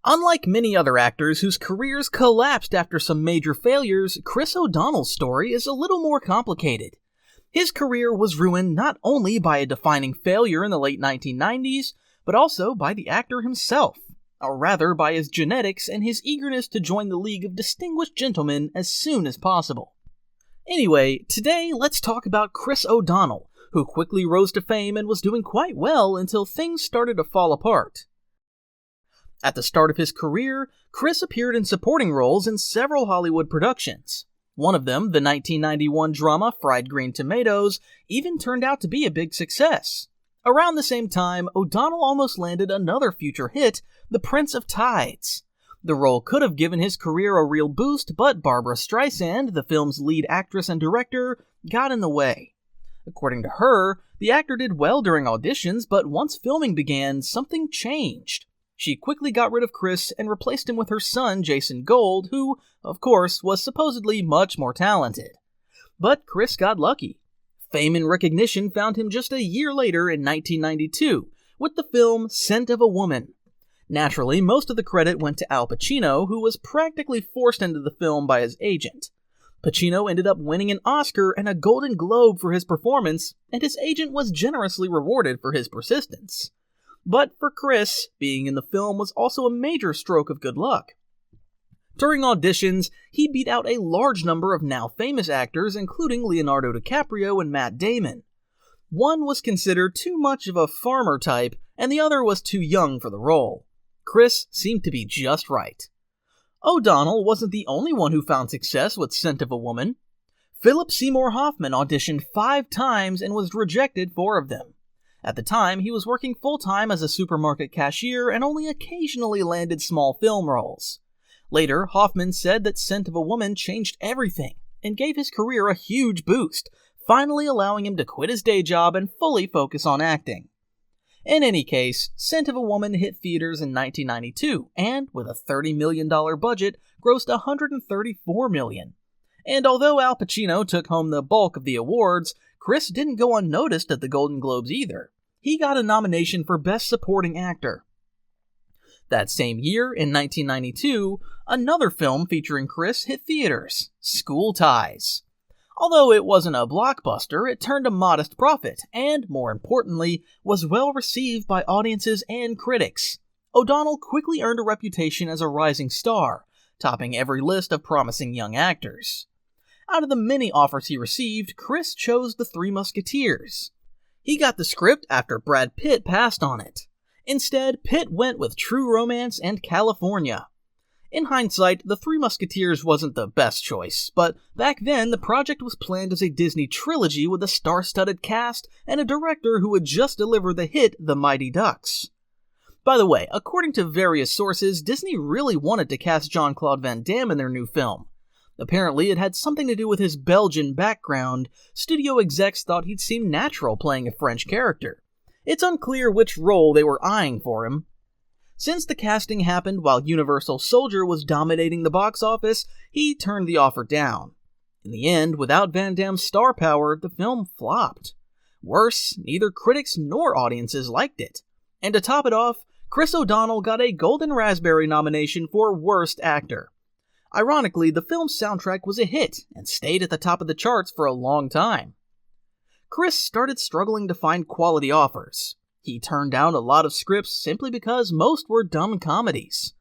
Unlike many other actors whose careers collapsed after some major failures, Chris O'Donnell's story is a little more complicated. His career was ruined not only by a defining failure in the late 1990s, but also by the actor himself, or rather by his genetics and his eagerness to join the League of Distinguished Gentlemen as soon as possible. Anyway, today let's talk about Chris O'Donnell, who quickly rose to fame and was doing quite well until things started to fall apart. At the start of his career, Chris appeared in supporting roles in several Hollywood productions. One of them, the 1991 drama Fried Green Tomatoes, even turned out to be a big success. Around the same time, O'Donnell almost landed another future hit, The Prince of Tides. The role could have given his career a real boost, but Barbra Streisand, the film's lead actress and director, got in the way. According to her, the actor did well during auditions, but once filming began, something changed. She quickly got rid of Chris and replaced him with her son, Jason Gold, who, of course, was supposedly much more talented. But Chris got lucky. Fame and recognition found him just a year later in 1992, with the film Scent of a Woman. Naturally, most of the credit went to Al Pacino, who was practically forced into the film by his agent. Pacino ended up winning an Oscar and a Golden Globe for his performance, and his agent was generously rewarded for his persistence. But for Chris, being in the film was also a major stroke of good luck. During auditions, he beat out a large number of now famous actors, including Leonardo DiCaprio and Matt Damon. One was considered too much of a farmer type, and the other was too young for the role. Chris seemed to be just right. O'Donnell wasn't the only one who found success with Scent of a Woman. Philip Seymour Hoffman auditioned 5 times and was rejected 4 of them. At the time, he was working full-time as a supermarket cashier and only occasionally landed small film roles. Later, Hoffman said that Scent of a Woman changed everything and gave his career a huge boost, finally allowing him to quit his day job and fully focus on acting. In any case, Scent of a Woman hit theaters in 1992 and, with a $30 million budget, grossed $134 million. And although Al Pacino took home the bulk of the awards, Chris didn't go unnoticed at the Golden Globes either. He got a nomination for Best Supporting Actor. That same year, in 1992, another film featuring Chris hit theaters, School Ties. Although it wasn't a blockbuster, it turned a modest profit, and, more importantly, was well received by audiences and critics. O'Donnell quickly earned a reputation as a rising star, topping every list of promising young actors. Out of the many offers he received, Chris chose The Three Musketeers. He got the script after Brad Pitt passed on it. Instead, Pitt went with True Romance and California. In hindsight, The Three Musketeers wasn't the best choice, but back then the project was planned as a Disney trilogy with a star-studded cast and a director who would just deliver the hit The Mighty Ducks. By the way, according to various sources, Disney really wanted to cast Jean-Claude Van Damme in their new film. Apparently, it had something to do with his Belgian background. Studio execs thought he'd seem natural playing a French character. It's unclear which role they were eyeing for him. Since the casting happened while Universal Soldier was dominating the box office, he turned the offer down. In the end, without Van Damme's star power, the film flopped. Worse, neither critics nor audiences liked it. And to top it off, Chris O'Donnell got a Golden Raspberry nomination for Worst Actor. Ironically, the film's soundtrack was a hit and stayed at the top of the charts for a long time. Chris started struggling to find quality offers. He turned down a lot of scripts simply because most were dumb comedies.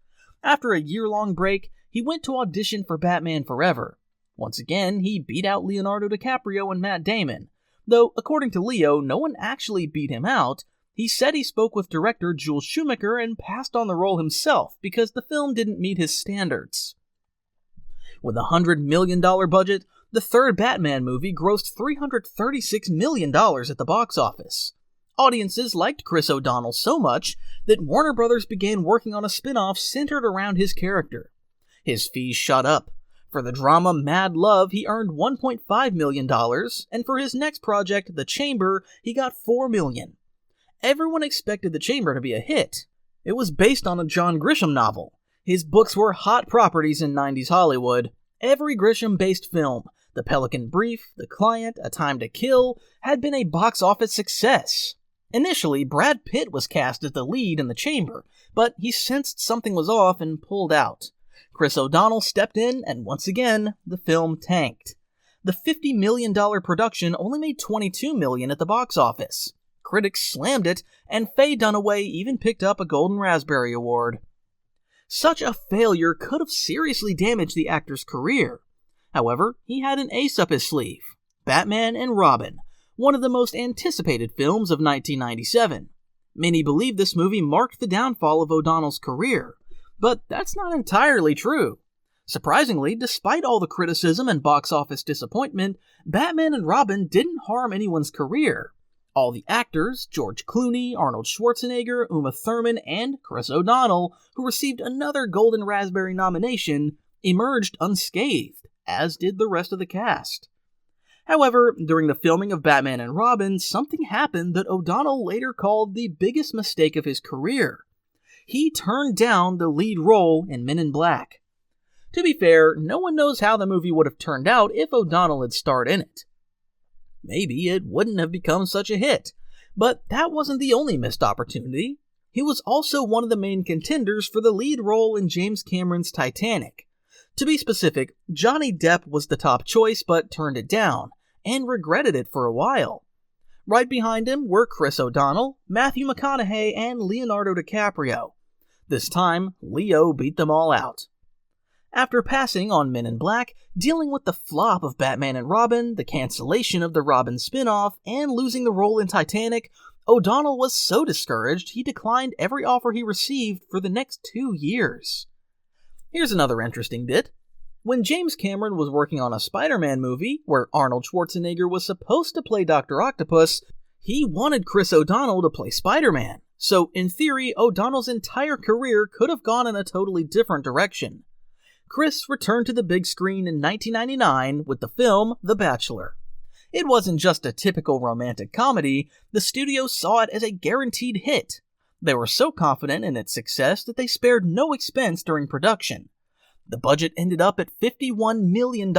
After a year-long break, he went to audition for Batman Forever. Once again, he beat out Leonardo DiCaprio and Matt Damon. Though, according to Leo, no one actually beat him out. He said he spoke with director Jules Schumacher and passed on the role himself because the film didn't meet his standards. With a $100 million budget, the third Batman movie grossed $336 million at the box office. Audiences liked Chris O'Donnell so much that Warner Brothers began working on a spin-off centered around his character. His fees shot up. For the drama Mad Love, he earned $1.5 million, and for his next project, The Chamber, he got $4 million. Everyone expected The Chamber to be a hit. It was based on a John Grisham novel. His books were hot properties in 90s Hollywood. Every Grisham-based film, The Pelican Brief, The Client, A Time to Kill, had been a box office success. Initially, Brad Pitt was cast as the lead in The Chamber, but he sensed something was off and pulled out. Chris O'Donnell stepped in, and once again, the film tanked. The $50 million production only made $22 million at the box office. Critics slammed it, and Faye Dunaway even picked up a Golden Raspberry Award. Such a failure could have seriously damaged the actor's career. However, he had an ace up his sleeve: Batman and Robin, one of the most anticipated films of 1997. Many believe this movie marked the downfall of O'Donnell's career, but that's not entirely true. Surprisingly, despite all the criticism and box office disappointment, Batman and Robin didn't harm anyone's career. All the actors, George Clooney, Arnold Schwarzenegger, Uma Thurman, and Chris O'Donnell, who received another Golden Raspberry nomination, emerged unscathed, as did the rest of the cast. However, during the filming of Batman and Robin, something happened that O'Donnell later called the biggest mistake of his career. He turned down the lead role in Men in Black. To be fair, no one knows how the movie would have turned out if O'Donnell had starred in it. Maybe it wouldn't have become such a hit, but that wasn't the only missed opportunity. He was also one of the main contenders for the lead role in James Cameron's Titanic. To be specific, Johnny Depp was the top choice but turned it down, and regretted it for a while. Right behind him were Chris O'Donnell, Matthew McConaughey, and Leonardo DiCaprio. This time, Leo beat them all out. After passing on Men in Black, dealing with the flop of Batman and Robin, the cancellation of the Robin spin-off, and losing the role in Titanic, O'Donnell was so discouraged he declined every offer he received for the next 2 years. Here's another interesting bit. When James Cameron was working on a Spider-Man movie, where Arnold Schwarzenegger was supposed to play Dr. Octopus, he wanted Chris O'Donnell to play Spider-Man. So, in theory, O'Donnell's entire career could have gone in a totally different direction. Chris returned to the big screen in 1999 with the film The Bachelor. It wasn't just a typical romantic comedy, the studio saw it as a guaranteed hit. They were so confident in its success that they spared no expense during production. The budget ended up at $51 million,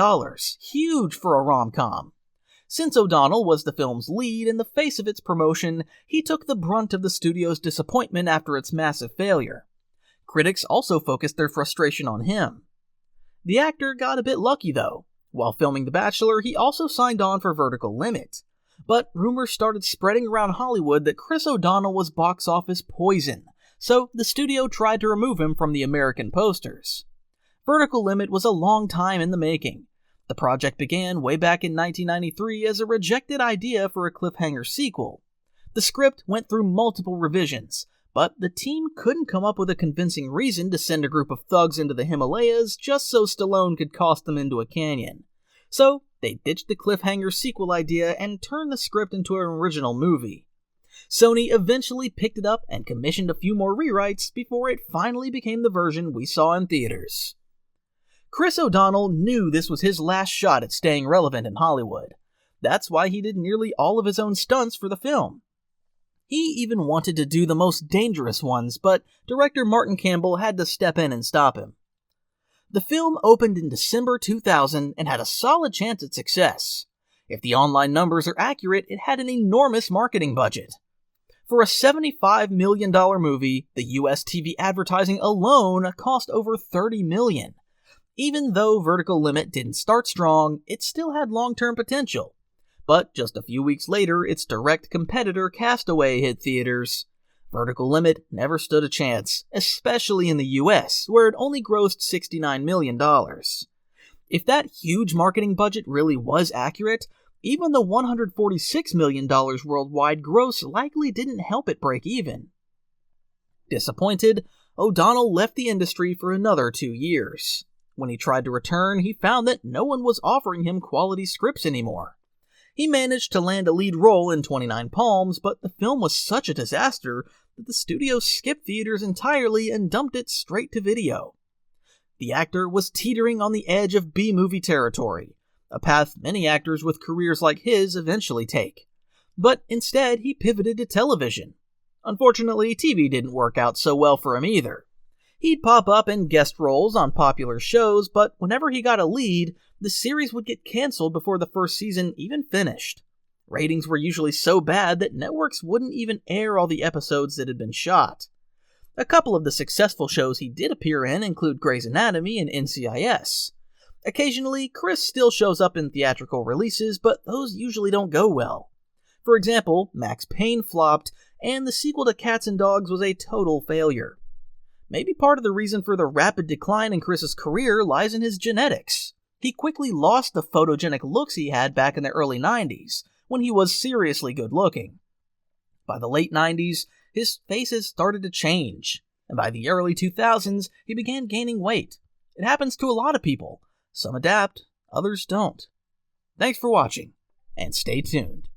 huge for a rom-com. Since O'Donnell was the film's lead and the face of its promotion, he took the brunt of the studio's disappointment after its massive failure. Critics also focused their frustration on him. The actor got a bit lucky, though. While filming The Bachelor, he also signed on for Vertical Limit. But rumors started spreading around Hollywood that Chris O'Donnell was box office poison, so the studio tried to remove him from the American posters. Vertical Limit was a long time in the making. The project began way back in 1993 as a rejected idea for a cliffhanger sequel. The script went through multiple revisions, but the team couldn't come up with a convincing reason to send a group of thugs into the Himalayas just so Stallone could toss them into a canyon. So, they ditched the cliffhanger sequel idea and turned the script into an original movie. Sony eventually picked it up and commissioned a few more rewrites before it finally became the version we saw in theaters. Chris O'Donnell knew this was his last shot at staying relevant in Hollywood. That's why he did nearly all of his own stunts for the film. He even wanted to do the most dangerous ones, but director Martin Campbell had to step in and stop him. The film opened in December 2000 and had a solid chance at success. If the online numbers are accurate, it had an enormous marketing budget. For a $75 million movie, the US TV advertising alone cost over $30 million. Even though Vertical Limit didn't start strong, it still had long-term potential. But just a few weeks later, its direct competitor Castaway hit theaters. Vertical Limit never stood a chance, especially in the US, where it only grossed $69 million. If that huge marketing budget really was accurate, even the $146 million worldwide gross likely didn't help it break even. Disappointed, O'Donnell left the industry for another 2 years. When he tried to return, he found that no one was offering him quality scripts anymore. He managed to land a lead role in 29 Palms, but the film was such a disaster that the studio skipped theaters entirely and dumped it straight to video. The actor was teetering on the edge of B-movie territory, a path many actors with careers like his eventually take. But instead, he pivoted to television. Unfortunately, TV didn't work out so well for him either. He'd pop up in guest roles on popular shows, but whenever he got a lead, the series would get canceled before the first season even finished. Ratings were usually so bad that networks wouldn't even air all the episodes that had been shot. A couple of the successful shows he did appear in include Grey's Anatomy and NCIS. Occasionally, Chris still shows up in theatrical releases, but those usually don't go well. For example, Max Payne flopped, and the sequel to Cats and Dogs was a total failure. Maybe part of the reason for the rapid decline in Chris's career lies in his genetics. He quickly lost the photogenic looks he had back in the early 90s, when he was seriously good looking. By the late 90s, his face has started to change, and by the early 2000s, he began gaining weight. It happens to a lot of people. Some adapt, others don't. Thanks for watching, and stay tuned.